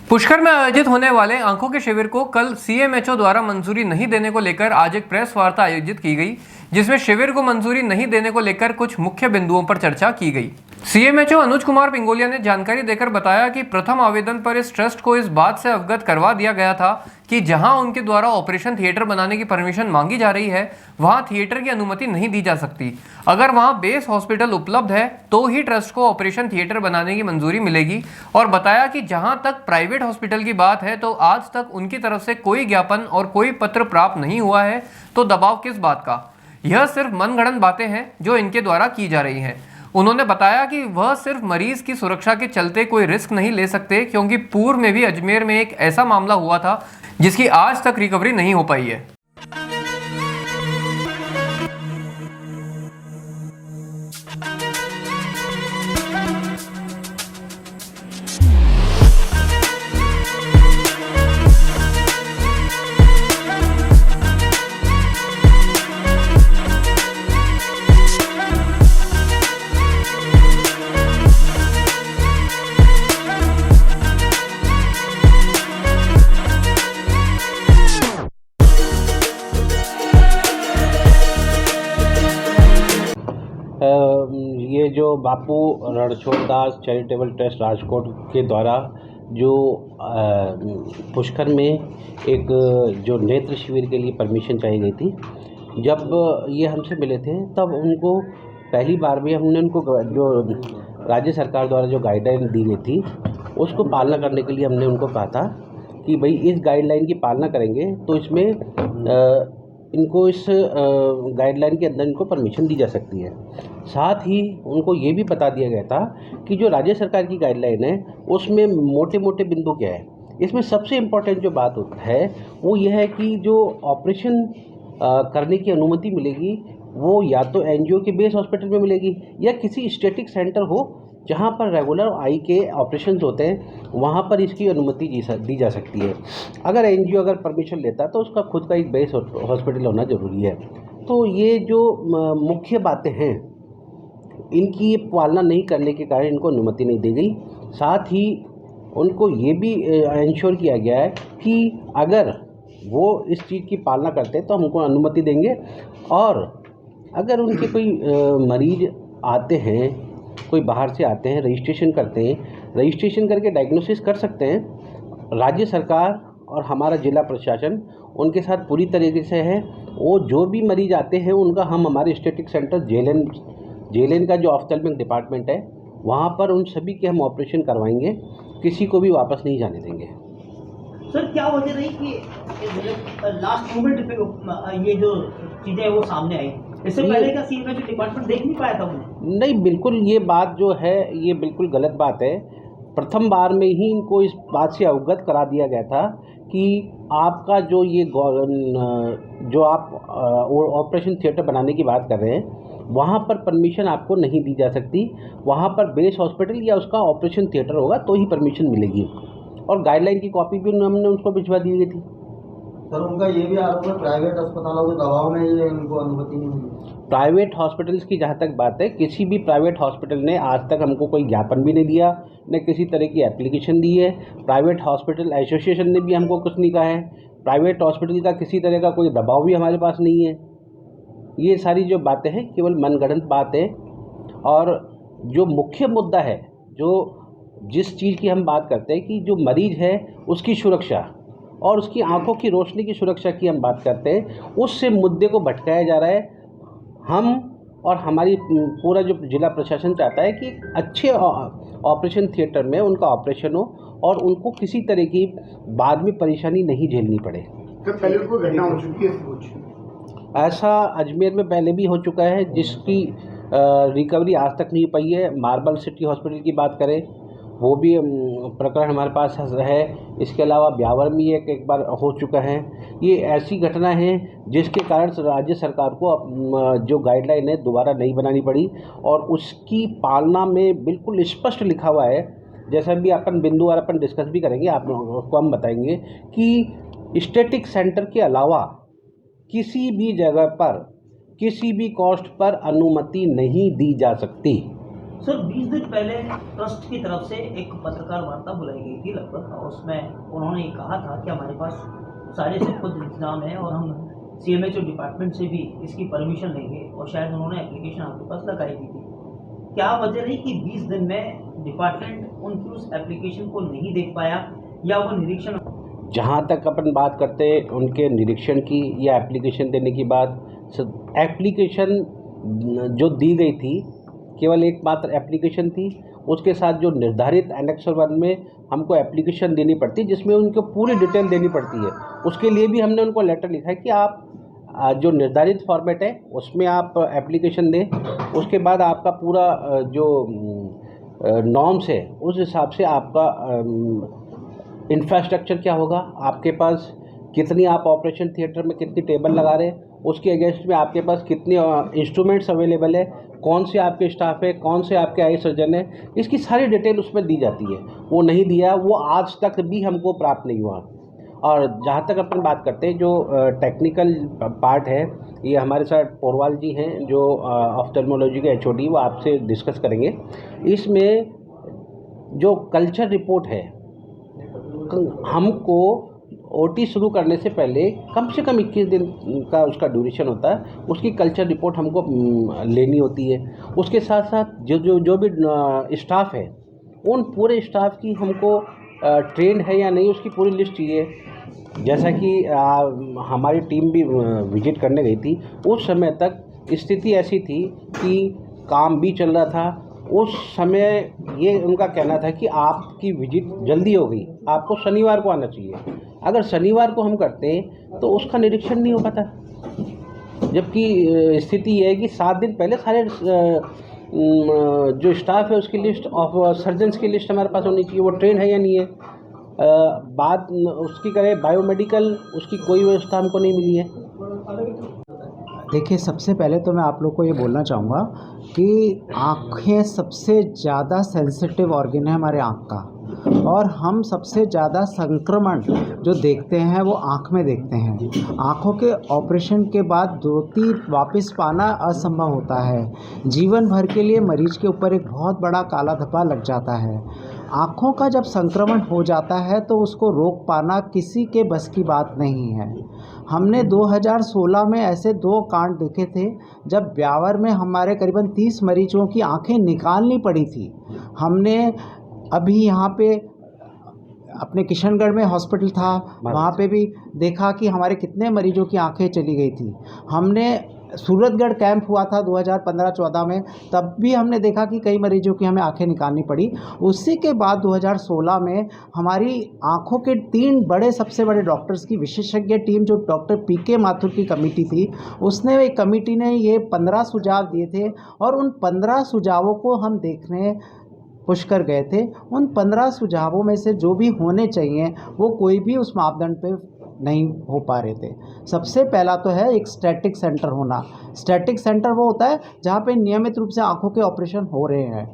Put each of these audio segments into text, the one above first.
पुष्कर में आयोजित होने वाले आंखों के शिविर को कल सीएमएचओ द्वारा मंजूरी नहीं देने को लेकर आज एक प्रेस वार्ता आयोजित की गई, जिसमें शिविर को मंजूरी नहीं देने को लेकर कुछ मुख्य बिंदुओं पर चर्चा की गई। सीएमएचओ अनुज कुमार पिंगोलिया ने जानकारी देकर बताया कि प्रथम आवेदन पर इस ट्रस्ट को इस बात से अवगत करवा दिया गया था कि जहां उनके द्वारा ऑपरेशन थिएटर बनाने की परमिशन मांगी जा रही है, वहां थिएटर की अनुमति नहीं दी जा सकती। अगर वहां बेस हॉस्पिटल उपलब्ध है तो ही ट्रस्ट को ऑपरेशन थिएटर बनाने की मंजूरी मिलेगी। और बताया कि जहां तक प्राइवेट हॉस्पिटल की बात है तो आज तक उनकी तरफ से कोई ज्ञापन और कोई पत्र प्राप्त नहीं हुआ है, तो दबाव किस बात का। यह सिर्फ मनगढ़ंत बातें हैं जो इनके द्वारा की जा रही हैं। उन्होंने बताया कि वह सिर्फ मरीज की सुरक्षा के चलते कोई रिस्क नहीं ले सकते, क्योंकि पूर्व में भी अजमेर में एक ऐसा मामला हुआ था जिसकी आज तक रिकवरी नहीं हो पाई है। ये जो बापू रणछोड़दास चैरिटेबल ट्रस्ट राजकोट के द्वारा जो पुष्कर में एक जो नेत्र शिविर के लिए परमिशन चाहिए गई थी, जब ये हमसे मिले थे तब उनको पहली बार भी हमने उनको जो राज्य सरकार द्वारा जो गाइडलाइन दी गई थी उसको पालना करने के लिए हमने उनको कहा था कि भाई इस गाइडलाइन की पालना करेंगे तो इसमें इनको इस गाइडलाइन के अंदर इनको परमिशन दी जा सकती है। साथ ही उनको ये भी बता दिया गया था कि जो राज्य सरकार की गाइडलाइन है उसमें मोटे मोटे बिंदु क्या है। इसमें सबसे इम्पोर्टेंट जो बात है वो यह है कि जो ऑपरेशन करने की अनुमति मिलेगी वो या तो एनजीओ के बेस हॉस्पिटल में मिलेगी या किसी स्टैटिक सेंटर हो जहाँ पर रेगुलर आई के ऑपरेशंस होते हैं, वहाँ पर इसकी अनुमति दी जा सकती है। अगर एनजीओ अगर परमिशन लेता तो उसका खुद का एक बेस हॉस्पिटल होना ज़रूरी है। तो ये जो मुख्य बातें हैं इनकी पालना नहीं करने के कारण इनको अनुमति नहीं दी गई। साथ ही उनको ये भी इंश्योर किया गया है कि अगर वो इस चीज़ की पालना करते हैं तो हमको अनुमति देंगे, और अगर उनके कोई मरीज आते हैं, कोई बाहर से आते हैं, रजिस्ट्रेशन करते हैं, रजिस्ट्रेशन करके डायग्नोसिस कर सकते हैं। राज्य सरकार और हमारा जिला प्रशासन उनके साथ पूरी तरीके से है। वो जो भी मरीज आते हैं उनका हम हमारे स्टैटिक सेंटर जेएलएन का जो ऑफ्थेल्मिक डिपार्टमेंट है वहाँ पर उन सभी के हम ऑपरेशन करवाएंगे, किसी को भी वापस नहीं जाने देंगे। सर, क्या वजह रही कि लास्ट मोमेंट पे ये जो चीज़ें हैं वो सामने आई? इससे पहले का सीएमएचओ डिपार्टमेंट देख नहीं पाया था उन्हें? नहीं, बिल्कुल ये बात जो है ये बिल्कुल गलत बात है। प्रथम बार में ही इनको इस बात से अवगत करा दिया गया था कि आपका जो ये जो आप ऑपरेशन थिएटर बनाने की बात कर रहे हैं वहाँ पर परमिशन आपको नहीं दी जा सकती। वहाँ पर बेस हॉस्पिटल या उसका ऑपरेशन थिएटर होगा तो ही परमिशन मिलेगी, और गाइडलाइन की कॉपी भी हमने उसको भिजवा दी गई थी। सर, उनका ये भी आरोप है प्राइवेट अस्पतालों के दबाव में ये इनको अनुमति नहीं मिली। प्राइवेट हॉस्पिटल्स की जहाँ तक बात है, किसी भी प्राइवेट हॉस्पिटल ने आज तक हमको कोई ज्ञापन भी नहीं दिया, न किसी तरह की एप्लीकेशन दी है। प्राइवेट हॉस्पिटल एसोसिएशन ने भी हमको कुछ नहीं कहा है। प्राइवेट हॉस्पिटल का किसी तरह का कोई दबाव भी हमारे पास नहीं है। ये सारी जो बातें हैं केवल मनगढ़ंत बात है। और जो मुख्य मुद्दा है, जो जिस चीज़ की हम बात करते हैं कि जो मरीज़ है उसकी सुरक्षा और उसकी आंखों की रोशनी की सुरक्षा की हम बात करते हैं, उससे मुद्दे को भटकाया जा रहा है। हम और हमारी पूरा जो जिला प्रशासन चाहता है कि अच्छे ऑपरेशन थिएटर में उनका ऑपरेशन हो और उनको किसी तरह की बाद में परेशानी नहीं झेलनी पड़े। तो पहले कोई घटना हो चुकी है? ऐसा अजमेर में पहले भी हो चुका है जिसकी रिकवरी आज तक नहीं पाई है। मार्बल सिटी हॉस्पिटल की बात करें, वो भी प्रकरण हमारे पास है। इसके अलावा ब्यावर में एक बार हो चुका है। ये ऐसी घटना है जिसके कारण राज्य सरकार को जो गाइडलाइन है दोबारा नहीं बनानी पड़ी, और उसकी पालना में बिल्कुल स्पष्ट लिखा हुआ है। जैसा भी अपन बिंदुवार अपन डिस्कस भी करेंगे, आप लोगों को हम बताएंगे कि स्टैटिक सेंटर के अलावा किसी भी जगह पर किसी भी कॉस्ट पर अनुमति नहीं दी जा सकती। सर 20 दिन पहले ट्रस्ट की तरफ से एक पत्रकार वार्ता बुलाई गई थी लगभग, और उसमें उन्होंने ये कहा था कि हमारे पास सारे सब कुछ इंतजाम है और हम CMHO डिपार्टमेंट से भी इसकी परमिशन लेंगे, और शायद उन्होंने एप्लीकेशन आपके पास लगाई दी थी। क्या वजह रही कि 20 दिन में डिपार्टमेंट उनकी उस एप्लीकेशन को नहीं देख पाया, या वो निरीक्षण? जहाँ तक अपन बात करते हैं उनके निरीक्षण की या एप्लीकेशन देने की बात, एप्लीकेशन जो दी गई थी केवल एकमात्र एप्लीकेशन थी। उसके साथ जो निर्धारित एनेक्स 1 में हमको एप्लीकेशन देनी पड़ती है जिसमें उनको पूरी डिटेल देनी पड़ती है। उसके लिए भी हमने उनको लेटर लिखा है कि आप जो निर्धारित फॉर्मेट है उसमें आप एप्लीकेशन दें, उसके बाद आपका पूरा जो नॉर्म्स है उस हिसाब से आपका इंफ्रास्ट्रक्चर क्या होगा, आपके पास कितनी आप ऑपरेशन थिएटर में कितनी टेबल लगा रहे हैं, उसके अगेंस्ट में आपके पास कितने इंस्ट्रूमेंट्स अवेलेबल है, कौन से आपके स्टाफ है, कौन से आपके आई सर्जन है, इसकी सारी डिटेल उसमें दी जाती है। वो नहीं दिया, वो आज तक भी हमको प्राप्त नहीं हुआ। और जहाँ तक अपन बात करते हैं जो टेक्निकल पार्ट है, ये हमारे साथ पोरवाल जी हैं जो ऑफ्थल्मोलॉजी के HOD, वो आपसे डिस्कस करेंगे। इसमें जो कल्चर रिपोर्ट है, हमको OT शुरू करने से पहले कम से कम 21 दिन का उसका ड्यूरेशन होता है, उसकी कल्चर रिपोर्ट हमको लेनी होती है। उसके साथ साथ जो भी स्टाफ है, उन पूरे स्टाफ की हमको ट्रेंड है या नहीं उसकी पूरी लिस्ट चाहिए। जैसा कि हमारी टीम भी विजिट करने गई थी, उस समय तक स्थिति ऐसी थी कि काम भी चल रहा था। उस समय ये उनका कहना था कि आपकी विजिट जल्दी हो गई, आपको शनिवार को आना चाहिए। अगर शनिवार को हम करते हैं तो उसका निरीक्षण नहीं हो पाता, जबकि स्थिति ये है कि 7 दिन पहले सारे जो स्टाफ है उसकी लिस्ट ऑफ सर्जन्स की लिस्ट हमारे पास होनी चाहिए, वो ट्रेन है या नहीं है। बात उसकी करें बायोमेडिकल, उसकी कोई व्यवस्था हमको नहीं मिली है। देखिए, सबसे पहले तो मैं आप लोग को ये बोलना चाहूँगा कि आँखें सबसे ज़्यादा सेंसिटिव ऑर्गन है हमारे आँख का, और हम सबसे ज़्यादा संक्रमण जो देखते हैं वो आँख में देखते हैं। आँखों के ऑपरेशन के बाद ज्योति वापस पाना असंभव होता है। जीवन भर के लिए मरीज के ऊपर एक बहुत बड़ा काला धब्बा लग जाता है। आँखों का जब संक्रमण हो जाता है तो उसको रोक पाना किसी के बस की बात नहीं है। हमने 2016 में ऐसे 2 कांड देखे थे जब ब्यावर में हमारे करीबन 30 मरीजों की आंखें निकालनी पड़ी थी। हमने अभी यहाँ पे अपने किशनगढ़ में हॉस्पिटल था, वहाँ पे भी देखा कि हमारे कितने मरीजों की आंखें चली गई थी। हमने सूरतगढ़ कैंप हुआ था 2015-14 में, तब भी हमने देखा कि कई मरीजों की हमें आंखें निकालनी पड़ी। उसी के बाद 2016 में हमारी आंखों के 3 बड़े सबसे बड़े डॉक्टर्स की विशेषज्ञ टीम, जो डॉक्टर PK माथुर की कमेटी थी, उसने एक कमेटी ने ये 15 सुझाव दिए थे, और उन 15 सुझावों को हम देखने पुष्कर गए थे। उन 15 सुझावों में से जो भी होने चाहिए वो कोई भी उस मापदंड पे नहीं हो पा रहे थे। सबसे पहला तो है एक स्टैटिक सेंटर होना। स्टैटिक सेंटर वो होता है जहाँ पे नियमित रूप से आंखों के ऑपरेशन हो रहे हैं।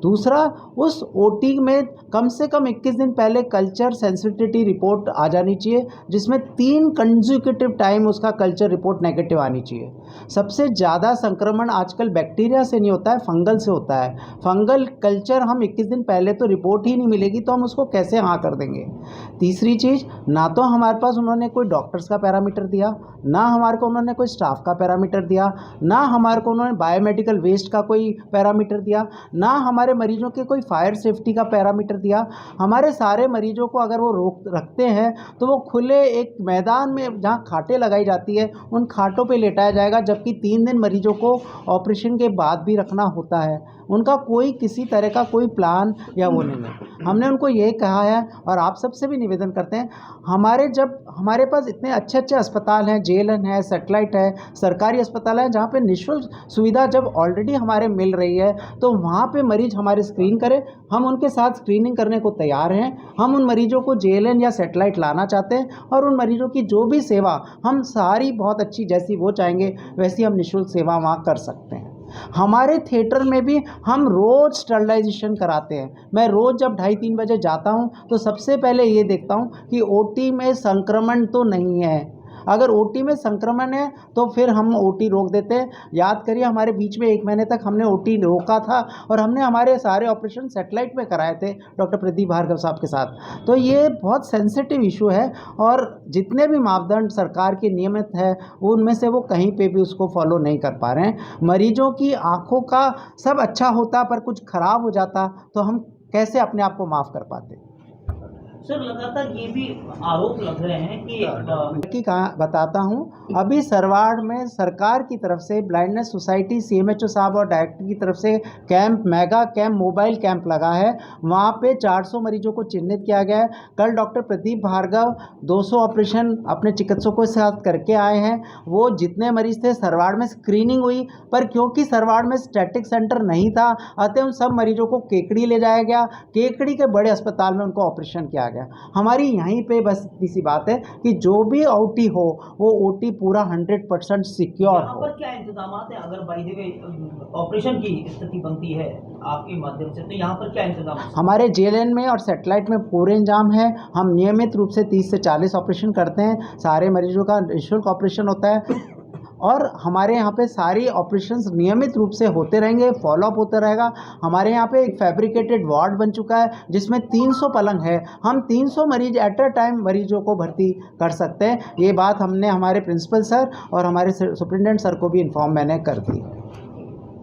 दूसरा, उस OT में कम से कम 21 दिन पहले कल्चर सेंसिटिविटी रिपोर्ट आ जानी चाहिए, जिसमें 3 कंसेक्यूटिव टाइम उसका कल्चर रिपोर्ट नेगेटिव आनी चाहिए। सबसे ज़्यादा संक्रमण आजकल बैक्टीरिया से नहीं होता है, फंगल से होता है। फंगल कल्चर हम 21 दिन पहले तो रिपोर्ट ही नहीं मिलेगी तो हम उसको कैसे हाँ कर देंगे। तीसरी चीज़, ना तो हमारे पास उन्होंने कोई डॉक्टर्स का पैरामीटर दिया, ना हमारे को उन्होंने कोई स्टाफ का पैरामीटर दिया, ना हमारे को उन्होंने बायोमेडिकल वेस्ट का कोई पैरामीटर दिया, ना हमारे मरीजों के कोई फायर सेफ्टी का पैरामीटर दिया। हमारे सारे मरीजों को अगर वो रोक रखते हैं तो वो खुले एक मैदान में जहाँ खाटें लगाई जाती है उन खाटों पे लेटाया जाएगा, जबकि 3 दिन मरीजों को ऑपरेशन के बाद भी रखना होता है। उनका कोई किसी तरह का कोई प्लान या वो नहीं है। हमने उनको ये कहा है और आप सबसे भी निवेदन करते हैं, हमारे पास इतने अच्छे अच्छे अस्पताल हैं, JLN है, सेटेलाइट है, सरकारी अस्पताल है, जहाँ पे निःशुल्क सुविधा जब ऑलरेडी हमारे मिल रही है तो वहाँ पे मरीज हमारे स्क्रीन करें। हम उनके साथ स्क्रीनिंग करने को तैयार हैं। हम उन मरीजों को JLN या सेटेलाइट लाना चाहते हैं, और उन मरीजों की जो भी सेवा हम सारी बहुत अच्छी, जैसी वो चाहेंगे वैसी हम निःशुल्क सेवा वहाँ कर सकते हैं। हमारे थिएटर में भी हम रोज़ स्टरलाइजेशन कराते हैं। मैं रोज़ जब 2:30-3 बजे जाता हूँ तो सबसे पहले ये देखता हूँ कि OT में संक्रमण तो नहीं है। अगर ओटी में संक्रमण है तो फिर हम ओटी रोक देते हैं। याद करिए हमारे बीच में 1 महीने तक हमने ओटी रोका था और हमने हमारे सारे ऑपरेशन सैटेलाइट में कराए थे डॉक्टर प्रदीप भार्गव साहब के साथ। तो ये बहुत सेंसिटिव इशू है और जितने भी मापदंड सरकार के नियमित है उनमें से वो कहीं पे भी उसको फॉलो नहीं कर पा रहे हैं। मरीजों की आंखों का सब अच्छा होता पर कुछ खराब हो जाता तो हम कैसे अपने आप को माफ़ कर पाते। सर लगातार ये भी आरोप लग रहे हैं कि बताता हूँ, अभी सरवाड़ में सरकार की तरफ से ब्लाइंडनेस सोसाइटी CMHO साहब और डायरेक्टर की तरफ से camp, mega camp, mobile camp लगा है। वहाँ पे 400 मरीजों को चिन्हित किया गया है। कल डॉक्टर प्रदीप भार्गव 200 ऑपरेशन अपने चिकित्सकों के साथ करके आए हैं। वो जितने मरीज थे सरवाड़ में स्क्रीनिंग हुई, पर क्योंकि सरवाड़ में स्टैटिक सेंटर नहीं था अतः उन सब मरीजों को केकड़ी ले जाया गया। केकड़ी के बड़े अस्पताल में उनको ऑपरेशन किया गया। हमारी यहीं पे बस इतनी सी बात है कि जो भी ओटी हो वो ओटी पूरा 100% सिक्योर यहाँ हो। पर क्या इंतजाम है अगर बाय द वे ऑपरेशन की स्थिति बनती है आपके माध्यम से, तो यहाँ पर क्या इंतजाम है? हमारे JLN में और सैटेलाइट में पूरे इंतजाम है। हम नियमित रूप से 30 से 40 ऑपरेशन करते हैं। सारे मरीजों का निःशुल्क ऑपरेशन होता है और हमारे यहाँ पे सारी ऑपरेशंस नियमित रूप से होते रहेंगे, फॉलोअप होता रहेगा। हमारे यहाँ पे एक फैब्रिकेटेड वार्ड बन चुका है जिसमें 300 पलंग है। हम 300 मरीज एट अ टाइम मरीजों को भर्ती कर सकते हैं। ये बात हमने हमारे प्रिंसिपल सर और हमारे सुप्रिटेंडेंट सर को भी इन्फॉर्म मैंने कर दी।